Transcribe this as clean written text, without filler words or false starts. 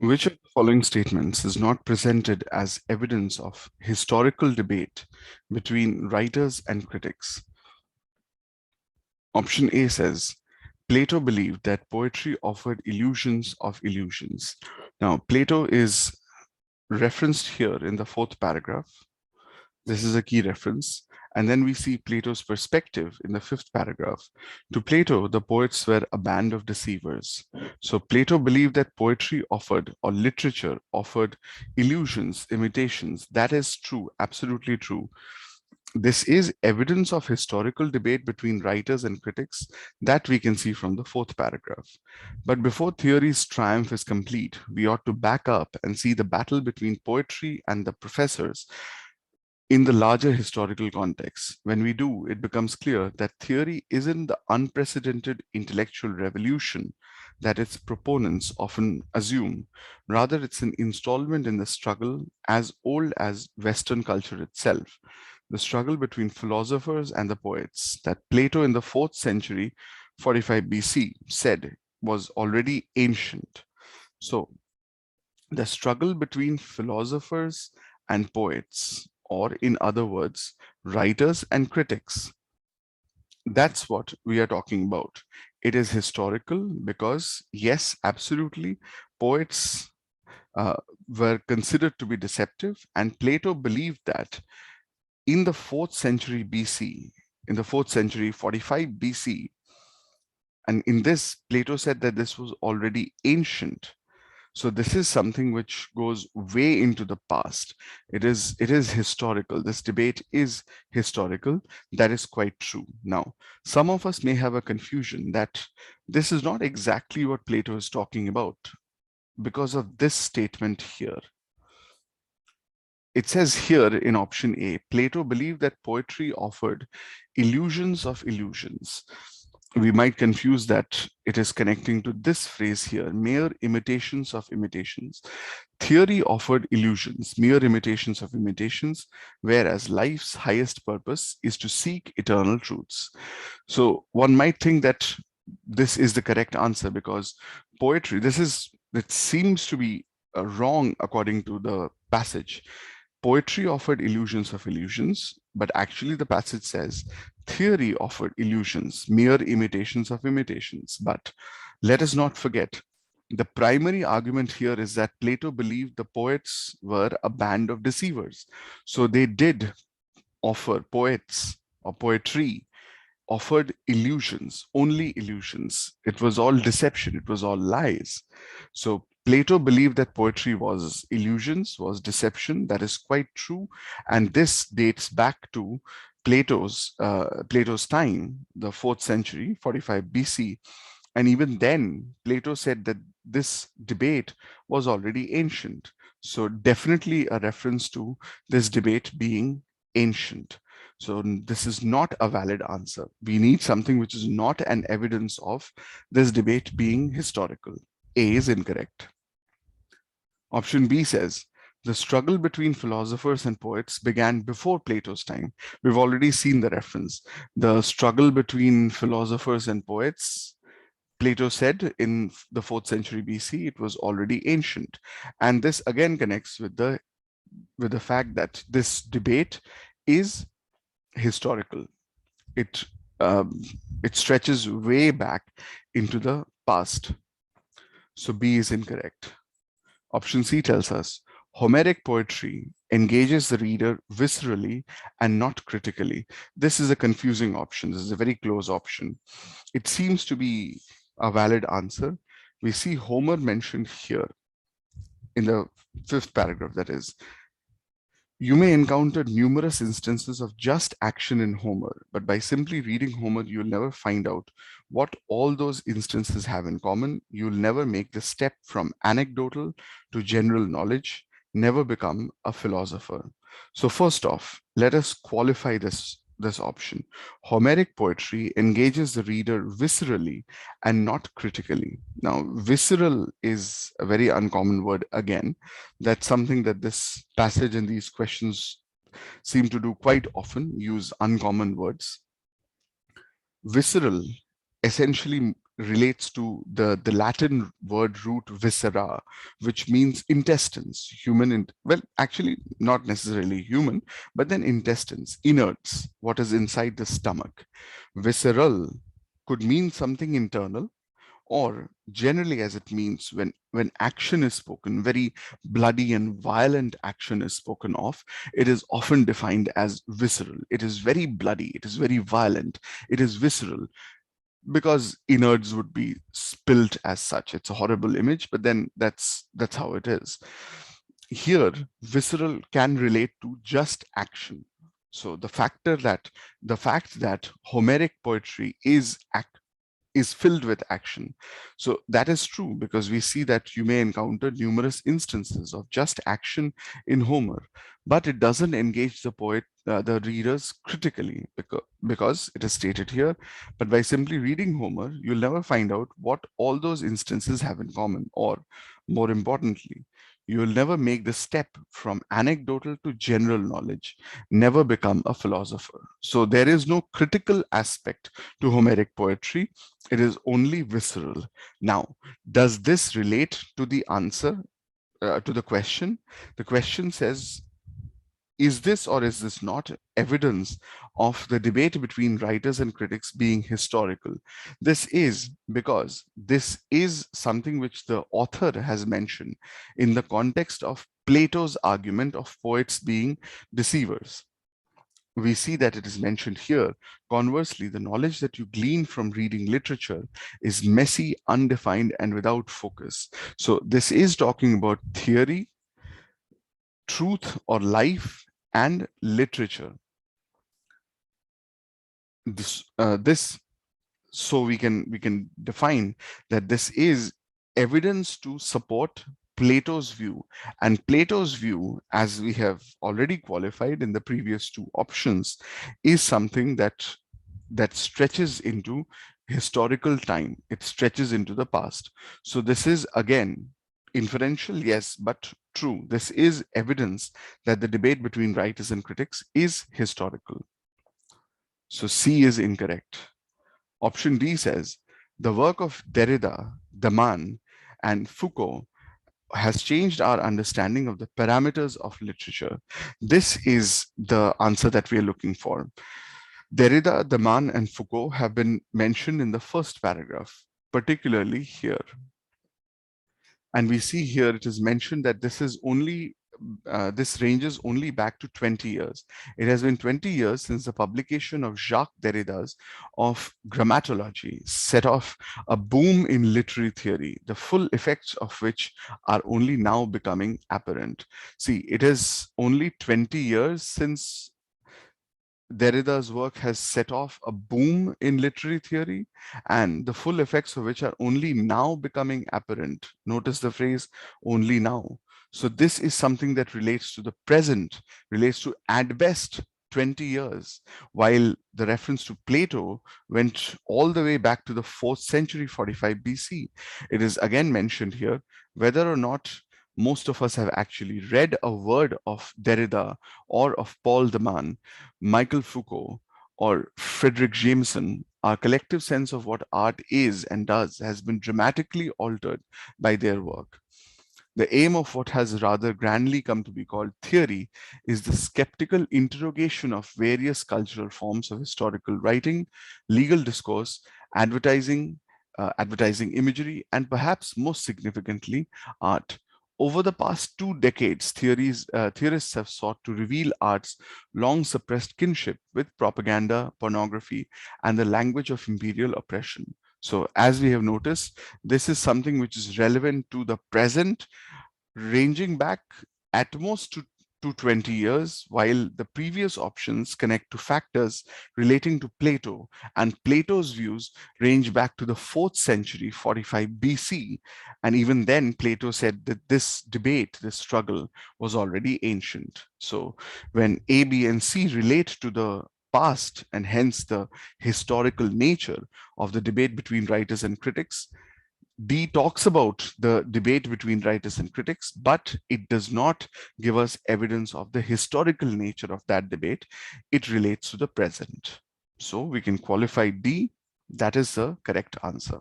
Which of the following statements is not presented as evidence of historical debate between writers and critics? Option A says, Plato believed that poetry offered illusions of illusions. Now, Plato is referenced here in the fourth paragraph. This is a key reference. And then we see Plato's perspective in the fifth paragraph. To Plato, the poets were a band of deceivers. So Plato believed that poetry offered, or literature offered, illusions, imitations. That is true, absolutely true. This is evidence of historical debate between writers and critics that we can see from the fourth paragraph. But before theory's triumph is complete, we ought to back up and see the battle between poetry and the professors in the larger historical context. When we do, it becomes clear that theory isn't the unprecedented intellectual revolution that its proponents often assume. Rather, it's an installment in the struggle as old as Western culture itself, the struggle between philosophers and the poets that Plato in the 4th century, 45 BC, said was already ancient. So, the struggle between philosophers and poets, or in other words, writers and critics. That's what we are talking about. It is historical because, yes, absolutely, poets uh, were considered to be deceptive, and Plato believed that in the 4th century BC, in the 4th century, 45 BC, and in this, Plato said that this was already ancient. So this is something which goes way into the past. It is historical. This debate is historical. That is quite true. Now, some of us may have a confusion that this is not exactly what Plato is talking about because of this statement here. It says here in option A, Plato believed that poetry offered illusions of illusions. We might confuse that it is connecting to this phrase here, mere imitations of imitations. Theory offered illusions, mere imitations of imitations, whereas life's highest purpose is to seek eternal truths. So one might think that this is the correct answer because poetry, it seems to be wrong according to the passage. Poetry offered illusions of illusions, but actually the passage says theory offered illusions, mere imitations of imitations. But let us not forget, the primary argument here is that Plato believed the poets were a band of deceivers. So they did offer poets or poetry offered illusions, only illusions. It was all deception, it was all lies. So Plato believed that poetry was illusions, was deception. That is quite true. And this dates back to Plato's time, the 4th century, 45 BC. And even then, Plato said that this debate was already ancient. So definitely a reference to this debate being ancient. So this is not a valid answer. We need something which is not an evidence of this debate being historical. A is incorrect. Option B says, the struggle between philosophers and poets began before Plato's time. We've already seen the reference. The struggle between philosophers and poets, Plato said in the 4th century BC, it was already ancient. And this again connects with the fact that this debate is historical. It um, it stretches way back into the past. So B is incorrect. Option C tells us Homeric poetry engages the reader viscerally and not critically. This is a confusing option. This is a very close option. It seems to be a valid answer. We see Homer mentioned here in the 5th paragraph, that is, you may encounter numerous instances of just action in Homer, but by simply reading Homer, you'll never find out what all those instances have in common. You'll never make the step from anecdotal to general knowledge, never become a philosopher. So first off, let us qualify this option. Homeric poetry engages the reader viscerally and not critically. Now, visceral is a very uncommon word again. That's something that this passage and these questions seem to do quite often, use uncommon words. Visceral essentially relates to the Latin word root viscera, which means intestines, well, actually not necessarily human, but then intestines, innards, what is inside the stomach. Visceral could mean something internal, or generally as it means when action is spoken, very bloody and violent action is spoken of, it is often defined as visceral. It is very bloody, it is very violent, it is visceral, because innards would be spilt as such. It's a horrible image, but then that's how it is. Here, visceral can relate to just action. So the fact that Homeric poetry is filled with action. So that is true, because we see that you may encounter numerous instances of just action in Homer, but it doesn't engage the readers critically, because it is stated here. But by simply reading Homer, you'll never find out what all those instances have in common, or more importantly, you will never make the step from anecdotal to general knowledge, never become a philosopher. So there is no critical aspect to Homeric poetry. It is only visceral. Now, does this relate to the answer, to the question? The question says, is this or is this not evidence of the debate between writers and critics being historical? This is, because this is something which the author has mentioned in the context of Plato's argument of poets being deceivers. We see that it is mentioned here. Conversely, the knowledge that you glean from reading literature is messy, undefined, and without focus. So this is talking about theory, truth or life, and literature. This so we can define that this is evidence to support Plato's view. And Plato's view, as we have already qualified in the previous two options, is something that stretches into historical time. It stretches into the past. So this is again inferential, yes, but true. This is evidence that the debate between writers and critics is historical. So C is incorrect. Option D says, the work of Derrida, Daman, and Foucault has changed our understanding of the parameters of literature. This is the answer that we are looking for. Derrida, Daman, and Foucault have been mentioned in the first paragraph, particularly here. And we see here it is mentioned that this ranges only back to 20 years. It has been 20 years since the publication of Jacques Derrida's of Grammatology set off a boom in literary theory, the full effects of which are only now becoming apparent. See, it is only 20 years since Derrida's work has set off a boom in literary theory, and the full effects of which are only now becoming apparent. Notice the phrase only now. So this is something that relates to the present, relates to at best 20 years, while the reference to Plato went all the way back to the 4th century 45 BC. It is again mentioned here whether or not most of us have actually read a word of Derrida or of Paul de Man, Michael Foucault, or Frederick Jameson. Our collective sense of what art is and does has been dramatically altered by their work. The aim of what has rather grandly come to be called theory is the skeptical interrogation of various cultural forms of historical writing, legal discourse, advertising, advertising imagery, and perhaps most significantly, art. Over the past 2 decades, theorists have sought to reveal art's long suppressed kinship with propaganda, pornography, and the language of imperial oppression. So as we have noticed, this is something which is relevant to the present, ranging back at most to 20 years, while the previous options connect to factors relating to Plato, and Plato's views range back to the 4th century 45 BC. And even then, Plato said that this debate, this struggle, was already ancient. So when A, B, and C relate to the past, and hence the historical nature of the debate between writers and critics, D talks about the debate between writers and critics, but it does not give us evidence of the historical nature of that debate. It relates to the present. So we can qualify D. That is the correct answer.